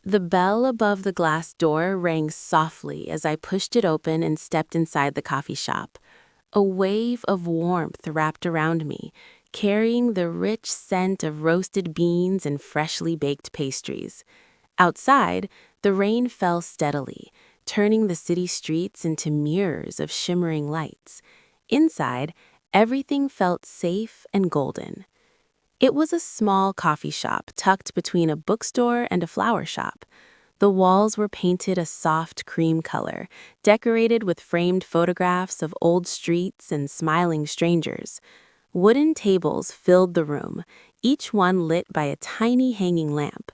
The bell above the glass door rang softly as I pushed it open and stepped inside the coffee shop. A wave of warmth wrapped around me, carrying the rich scent of roasted beans and freshly baked pastries. Outside, the rain fell steadily, turning the city streets into mirrors of shimmering lights. Inside, everything felt safe and golden. It was a small coffee shop tucked between a bookstore and a flower shop. The walls were painted a soft cream color, decorated with framed photographs of old streets and smiling strangers. Wooden tables filled the room, each one lit by a tiny hanging lamp.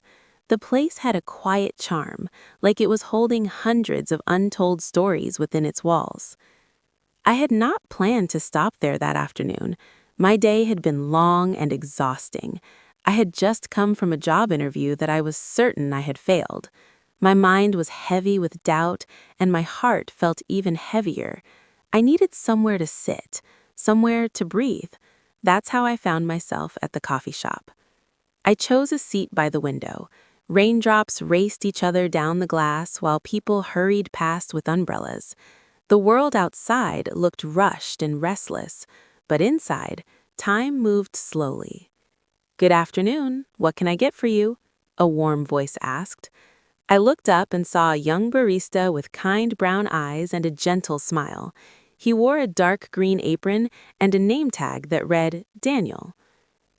The place had a quiet charm, like it was holding hundreds of untold stories within its walls. I had not planned to stop there that afternoon. My day had been long and exhausting. I had just come from a job interview that I was certain I had failed. My mind was heavy with doubt, and my heart felt even heavier. I needed somewhere to sit, somewhere to breathe. That's how I found myself at the coffee shop. I chose a seat by the window. Raindrops raced each other down the glass while people hurried past with umbrellas. The world outside looked rushed and restless, but inside, time moved slowly. "Good afternoon. What can I get for you?" a warm voice asked. I looked up and saw a young barista with kind brown eyes and a gentle smile. He wore a dark green apron and a name tag that read Daniel.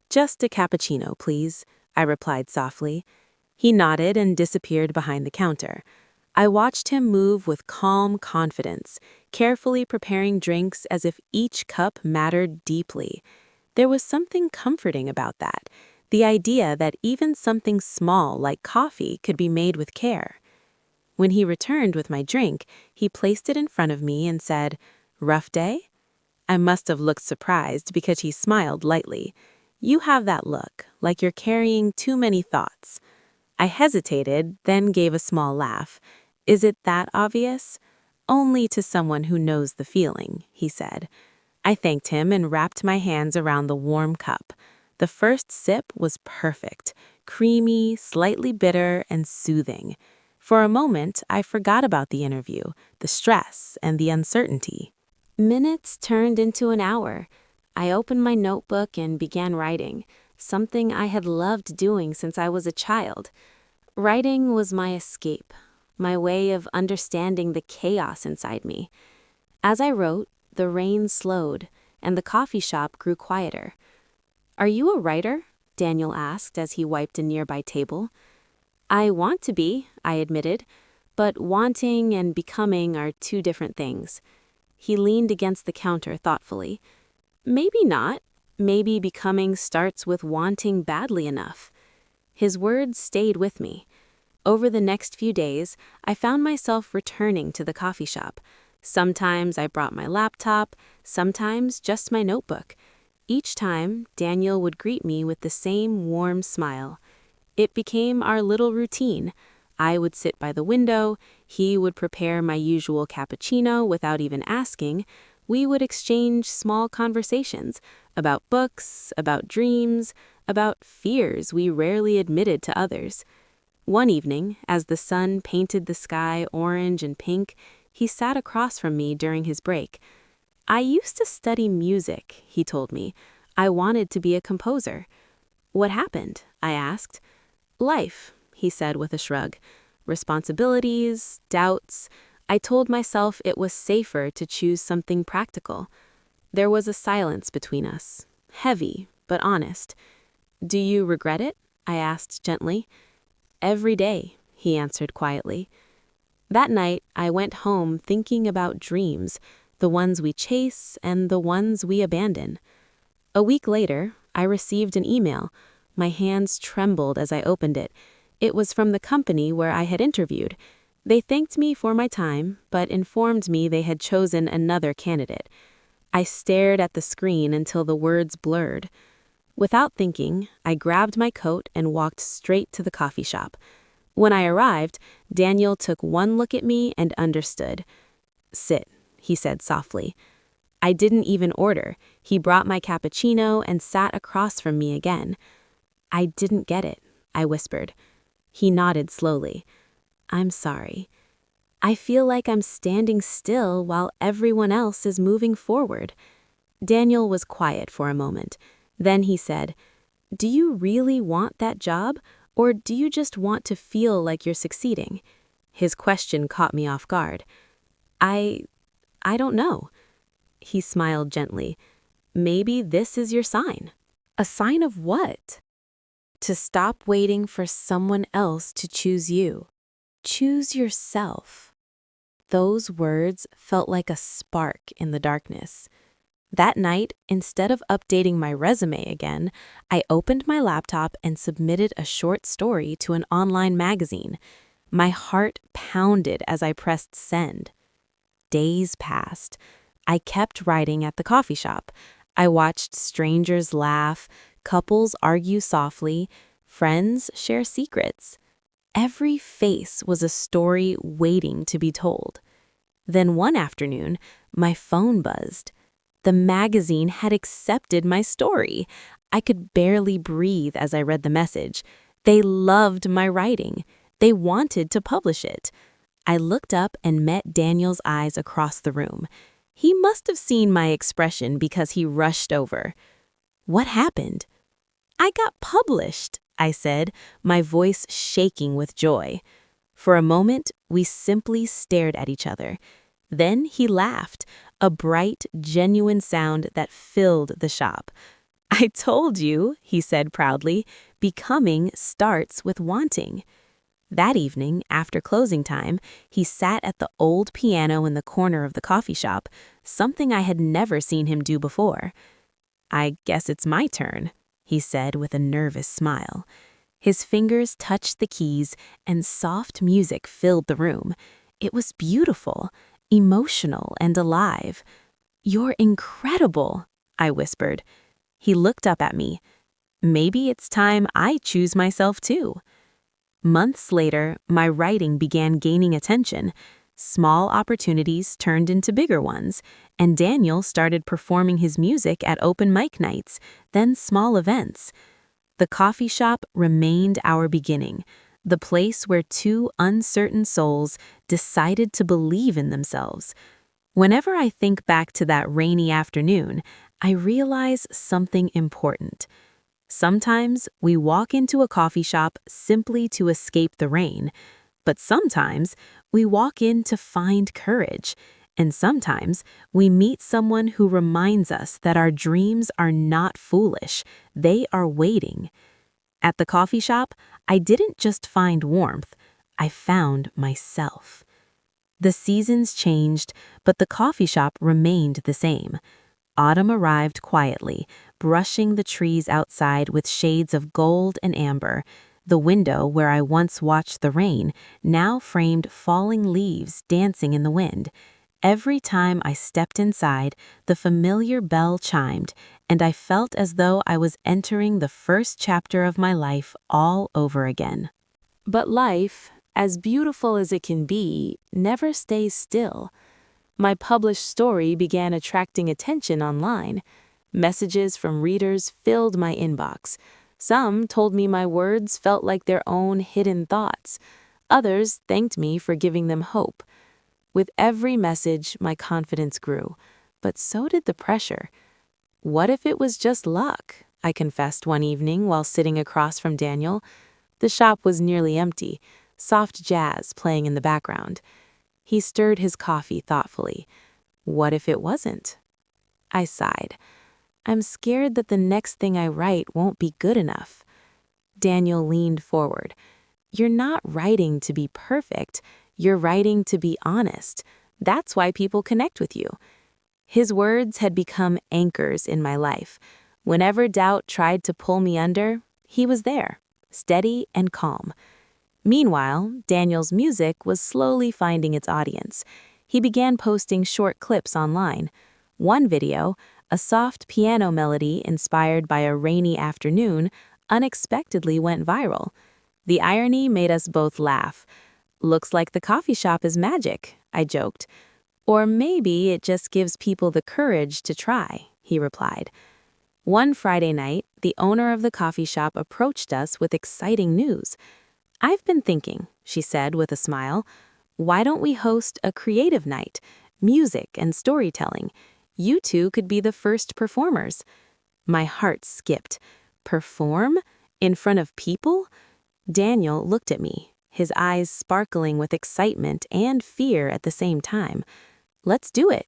"Just a cappuccino, please," I replied softly. He nodded and disappeared behind the counter. I watched him move with calm confidence, carefully preparing drinks as if each cup mattered deeply. There was something comforting about that, the idea that even something small like coffee could be made with care. When he returned with my drink, he placed it in front of me and said, "Rough day?" I must have looked surprised because he smiled lightly. "You have that look, like you're carrying too many thoughts." I hesitated, then gave a small laugh. "Is it that obvious?" "Only to someone who knows the feeling," he said. I thanked him and wrapped my hands around the warm cup. The first sip was perfect, creamy, slightly bitter, and soothing. For a moment, I forgot about the interview, the stress, and the uncertainty. Minutes turned into an hour. I opened my notebook and began writing, something I had loved doing since I was a child. Writing was my escape, my way of understanding the chaos inside me. As I wrote, the rain slowed, and the coffee shop grew quieter. "Are you a writer?" Daniel asked as he wiped a nearby table. "I want to be," I admitted, "but wanting and becoming are two different things." He leaned against the counter thoughtfully. "Maybe not. Maybe becoming starts with wanting badly enough." His words stayed with me. Over the next few days, I found myself returning to the coffee shop. Sometimes I brought my laptop, sometimes just my notebook. Each time, Daniel would greet me with the same warm smile. It became our little routine. I would sit by the window, he would prepare my usual cappuccino without even asking. We would exchange small conversations about books, about dreams, about fears we rarely admitted to others. One evening, as the sun painted the sky orange and pink, he sat across from me during his break. "I used to study music," he told me. "I wanted to be a composer." "What happened?" I asked. "Life," he said with a shrug. "Responsibilities, doubts." I told myself it was safer to choose something practical. There was a silence between us, heavy but honest. "Do you regret it?" I asked gently. "Every day," he answered quietly. That night, I went home thinking about dreams, the ones we chase and the ones we abandon. A week later, I received an email. My hands trembled as I opened it. It was from the company where I had interviewed. They thanked me for my time, but informed me they had chosen another candidate. I stared at the screen until the words blurred. Without thinking, I grabbed my coat and walked straight to the coffee shop. When I arrived, Daniel took one look at me and understood. "Sit," he said softly. I didn't even order. He brought my cappuccino and sat across from me again. "I didn't get it," I whispered. He nodded slowly. I'm sorry. I feel like I'm standing still while everyone else is moving forward. Daniel was quiet for a moment. Then he said, Do you really want that job, or do you just want to feel like you're succeeding? His question caught me off guard. I don't know. He smiled gently. Maybe this is your sign. A sign of what? To stop waiting for someone else to choose you. Choose yourself. Those words felt like a spark in the darkness. That night, instead of updating my resume again, I opened my laptop and submitted a short story to an online magazine. My heart pounded as I pressed send. Days passed. I kept writing at the coffee shop. I watched strangers laugh, couples argue softly, friends share secrets. Every face was a story waiting to be told. Then one afternoon, my phone buzzed. The magazine had accepted my story. I could barely breathe as I read the message. They loved my writing. They wanted to publish it. I looked up and met Daniel's eyes across the room. He must have seen my expression because he rushed over. What happened? I got published, I said, my voice shaking with joy. For a moment, we simply stared at each other. Then he laughed, a bright, genuine sound that filled the shop. I told you, he said proudly, becoming starts with wanting. That evening, after closing time, he sat at the old piano in the corner of the coffee shop, something I had never seen him do before. I guess it's my turn, he said with a nervous smile. His fingers touched the keys, and soft music filled the room. It was beautiful, emotional, and alive. You're incredible, I whispered. He looked up at me. Maybe it's time I choose myself too. Months later, my writing began gaining attention. Small opportunities turned into bigger ones, and Daniel started performing his music at open mic nights, then small events. The coffee shop remained our beginning, the place where two uncertain souls decided to believe in themselves. Whenever I think back to that rainy afternoon, I realize something important. Sometimes we walk into a coffee shop simply to escape the rain, but sometimes we walk in to find courage, and sometimes we meet someone who reminds us that our dreams are not foolish, they are waiting. At the coffee shop, I didn't just find warmth, I found myself. The seasons changed, but the coffee shop remained the same. Autumn arrived quietly, brushing the trees outside with shades of gold and amber. The window where I once watched the rain now framed falling leaves dancing in the wind. Every time I stepped inside, the familiar bell chimed, and I felt as though I was entering the first chapter of my life all over again. But life, as beautiful as it can be, never stays still. My published story began attracting attention online. Messages from readers filled my inbox. Some told me my words felt like their own hidden thoughts. Others thanked me for giving them hope. With every message, my confidence grew, but so did the pressure. What if it was just luck? I confessed one evening while sitting across from Daniel. The shop was nearly empty, soft jazz playing in the background. He stirred his coffee thoughtfully. What if it wasn't? I sighed. I'm scared that the next thing I write won't be good enough. Daniel leaned forward. You're not writing to be perfect. You're writing to be honest. That's why people connect with you. His words had become anchors in my life. Whenever doubt tried to pull me under, he was there, steady and calm. Meanwhile, Daniel's music was slowly finding its audience. He began posting short clips online. One video, a soft piano melody inspired by a rainy afternoon, unexpectedly went viral. The irony made us both laugh. Looks like the coffee shop is magic, I joked. Or maybe it just gives people the courage to try, he replied. One Friday night, the owner of the coffee shop approached us with exciting news. "I've been thinking," she said with a smile. "Why don't we host a creative night? Music and storytelling. You two could be the first performers." My heart skipped. Perform? In front of people? Daniel looked at me, his eyes sparkling with excitement and fear at the same time. "Let's do it."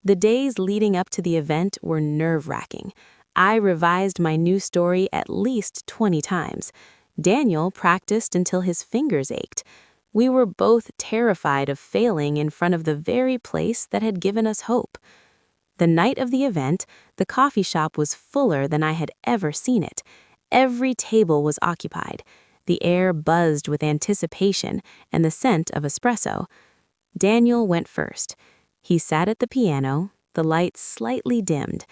The days leading up to the event were nerve-wracking. I revised my new story at least 20 times. Daniel practiced until his fingers ached. We were both terrified of failing in front of the very place that had given us hope. The night of the event, the coffee shop was fuller than I had ever seen it. Every table was occupied. The air buzzed with anticipation and the scent of espresso. Daniel went first. He sat at the piano, the lights slightly dimmed.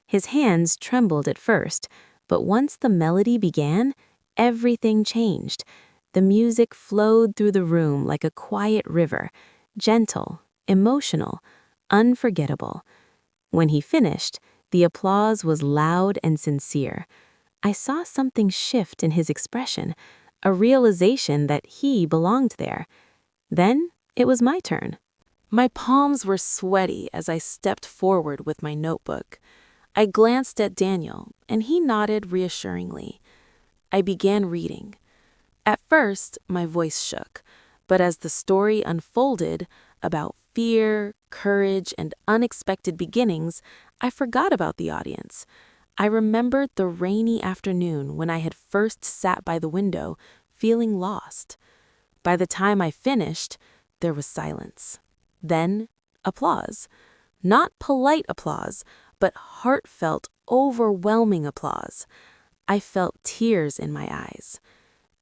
His hands trembled at first, but once the melody began, everything changed. The music flowed through the room like a quiet river, gentle, emotional, unforgettable. When he finished, the applause was loud and sincere. I saw something shift in his expression, a realization that he belonged there. Then it was my turn. My palms were sweaty as I stepped forward with my notebook. I glanced at Daniel, and he nodded reassuringly. I began reading. At first, my voice shook, but as the story unfolded about fear, courage, and unexpected beginnings, I forgot about the audience. I remembered the rainy afternoon when I had first sat by the window, feeling lost. By the time I finished, there was silence. Then, applause. Not polite applause, but heartfelt, overwhelming applause. I felt tears in my eyes.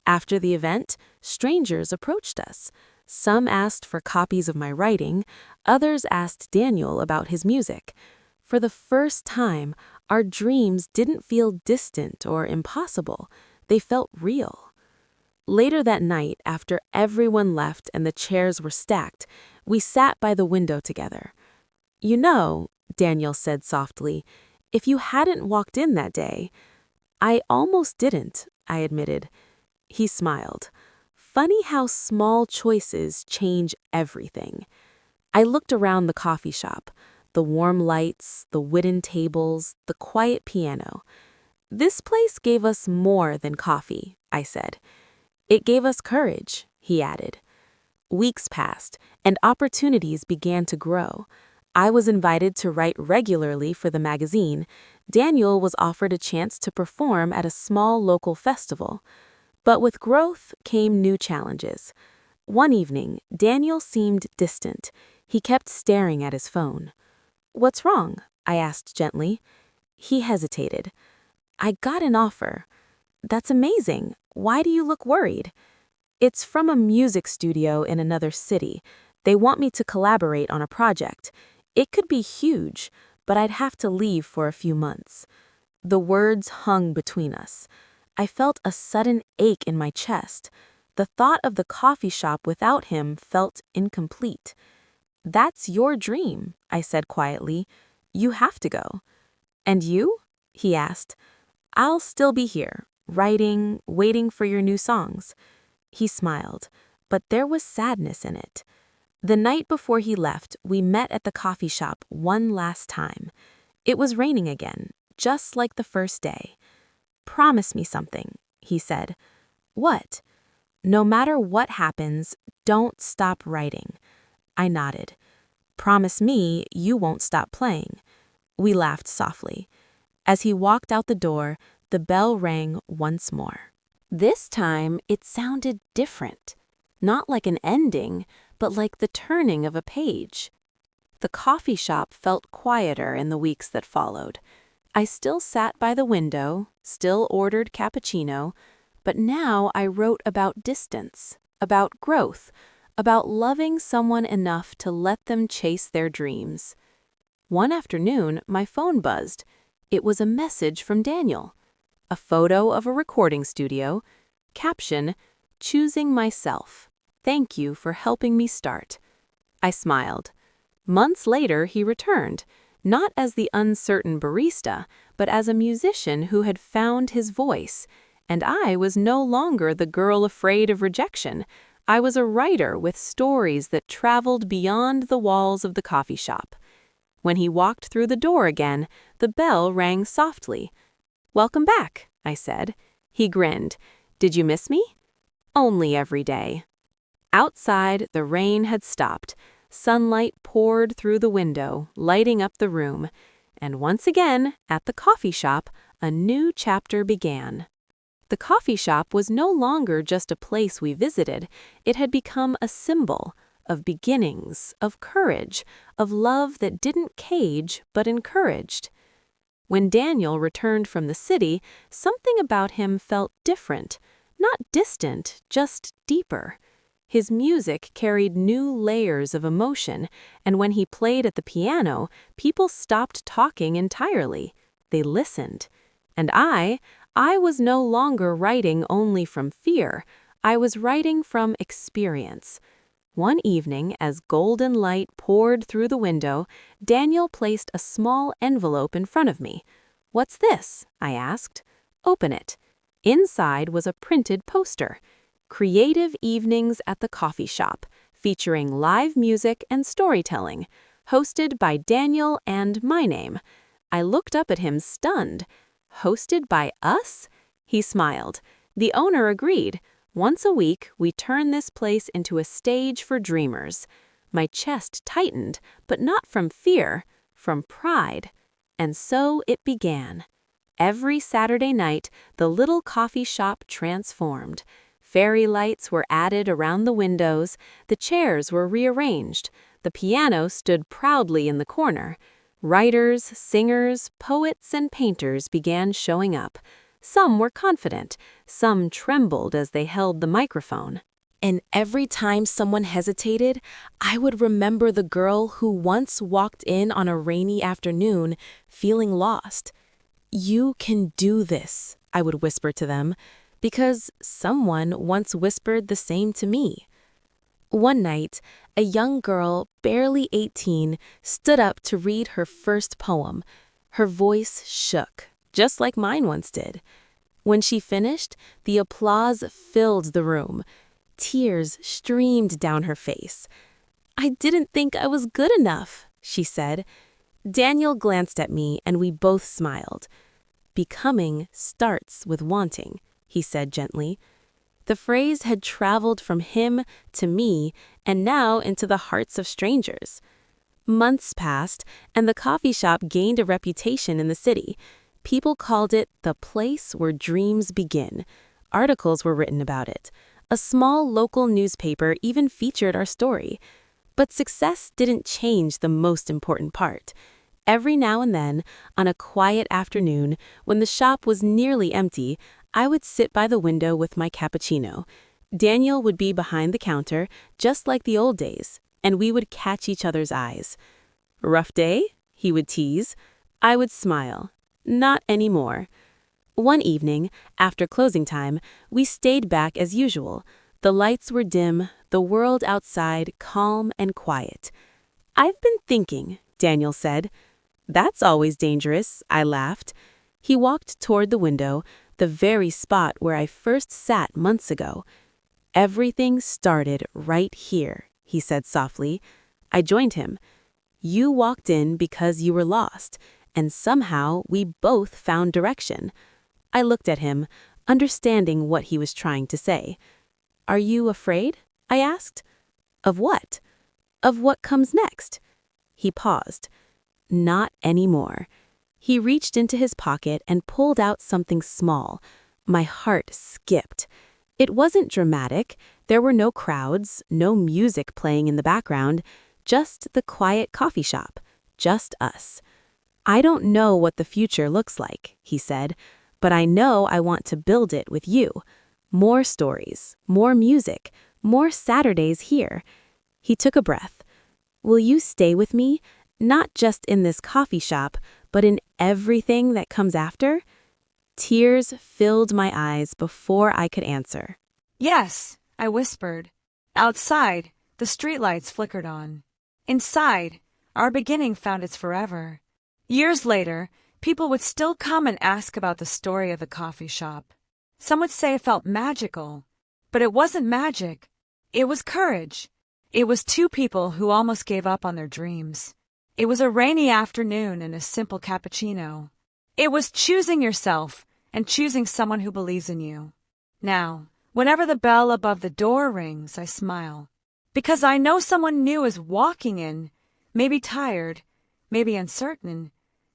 After the event, strangers approached us. Some asked for copies of my writing, others asked Daniel about his music. For the first time, our dreams didn't feel distant or impossible. They felt real. Later that night, after everyone left and the chairs were stacked, we sat by the window together. "You know," Daniel said softly, "if you hadn't walked in that day—" "I almost didn't," I admitted. He smiled. Funny how small choices change everything. I looked around the coffee shop, the warm lights, the wooden tables, the quiet piano. "This place gave us more than coffee," I said. "It gave us courage," he added. Weeks passed, and opportunities began to grow. I was invited to write regularly for the magazine. Daniel was offered a chance to perform at a small local festival. But with growth came new challenges. One evening, Daniel seemed distant. He kept staring at his phone. "What's wrong?" I asked gently. He hesitated. "I got an offer." "That's amazing. Why do you look worried?" "It's from a music studio in another city. They want me to collaborate on a project. It could be huge, but I'd have to leave for a few months." The words hung between us. I felt a sudden ache in my chest. The thought of the coffee shop without him felt incomplete. "That's your dream," I said quietly. "You have to go." "And you?" he asked. "I'll still be here, writing, waiting for your new songs." He smiled, but there was sadness in it. The night before he left, we met at the coffee shop one last time. It was raining again, just like the first day. "Promise me something," he said. "What?" "No matter what happens, don't stop writing." I nodded. "Promise me you won't stop playing." We laughed softly. As he walked out the door, the bell rang once more. This time, it sounded different. Not like an ending, but like the turning of a page. The coffee shop felt quieter in the weeks that followed. I still sat by the window, still ordered cappuccino, but now I wrote about distance, about growth, about loving someone enough to let them chase their dreams. One afternoon, my phone buzzed. It was a message from Daniel. A photo of a recording studio. Caption, "Choosing myself. Thank you for helping me start." I smiled. Months later, he returned, not as the uncertain barista, but as a musician who had found his voice. And I was no longer the girl afraid of rejection. I was a writer with stories that traveled beyond the walls of the coffee shop. When he walked through the door again, the bell rang softly. "Welcome back," I said. He grinned. "Did you miss me?" "Only every day." Outside, the rain had stopped. Sunlight poured through the window, lighting up the room. And once again, at the coffee shop, a new chapter began. The coffee shop was no longer just a place we visited. It had become a symbol of beginnings, of courage, of love that didn't cage but encouraged. When Daniel returned from the city, something about him felt different, not distant, just deeper. His music carried new layers of emotion, and when he played at the piano, people stopped talking entirely. They listened. And I was no longer writing only from fear. I was writing from experience. One evening, as golden light poured through the window, Daniel placed a small envelope in front of me. "What's this?" I asked. "Open it." Inside was a printed poster. "Creative Evenings at the Coffee Shop," featuring live music and storytelling, hosted by Daniel and my name. I looked up at him stunned. "Hosted by us?" He smiled. "The owner agreed. Once a week, we turn this place into a stage for dreamers." My chest tightened, but not from fear, from pride. And so it began. Every Saturday night, the little coffee shop transformed. Fairy lights were added around the windows, the chairs were rearranged, the piano stood proudly in the corner. Writers, singers, poets, and painters began showing up. Some were confident, some trembled as they held the microphone. And every time someone hesitated, I would remember the girl who once walked in on a rainy afternoon, feeling lost. "You can do this," I would whisper to them, because someone once whispered the same to me. One night, a young girl, barely 18, stood up to read her first poem. Her voice shook, just like mine once did. When she finished, the applause filled the room. Tears streamed down her face. "I didn't think I was good enough," she said. Daniel glanced at me and we both smiled. "Becoming starts with wanting," he said gently. The phrase had traveled from him to me and now into the hearts of strangers. Months passed, and the coffee shop gained a reputation in the city. People called it the place where dreams begin. Articles were written about it. A small local newspaper even featured our story. But success didn't change the most important part. Every now and then, on a quiet afternoon, when the shop was nearly empty, I would sit by the window with my cappuccino. Daniel would be behind the counter, just like the old days, and we would catch each other's eyes. "Rough day?" he would tease. I would smile. "Not anymore." One evening, after closing time, we stayed back as usual. The lights were dim, the world outside calm and quiet. "I've been thinking," Daniel said. "That's always dangerous," I laughed. He walked toward the window, the very spot where I first sat months ago. "Everything started right here," he said softly. I joined him. "You walked in because you were lost, and somehow we both found direction." I looked at him, understanding what he was trying to say. "Are you afraid?" I asked. "Of what?" "Of what comes next." He paused. "Not anymore." He reached into his pocket and pulled out something small. My heart skipped. It wasn't dramatic. There were no crowds, no music playing in the background, just the quiet coffee shop, just us. "I don't know what the future looks like," he said, "but I know I want to build it with you. More stories, more music, more Saturdays here." He took a breath. "Will you stay with me, not just in this coffee shop, but in everything that comes after?" Tears filled my eyes before I could answer. "Yes," I whispered. Outside, the streetlights flickered on. Inside, our beginning found its forever. Years later, people would still come and ask about the story of the coffee shop. Some would say it felt magical, but it wasn't magic. It was courage. It was two people who almost gave up on their dreams. It was a rainy afternoon and a simple cappuccino. It was choosing yourself and choosing someone who believes in you. Now, whenever the bell above the door rings, I smile. Because I know someone new is walking in, maybe tired, maybe uncertain,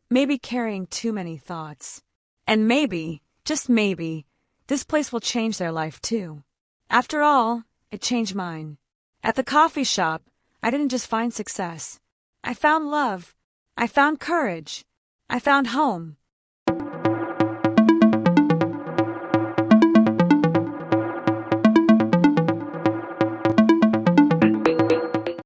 maybe carrying too many thoughts. And maybe, just maybe, this place will change their life too. After all, it changed mine. At the coffee shop, I didn't just find success. I found love. I found courage. I found home.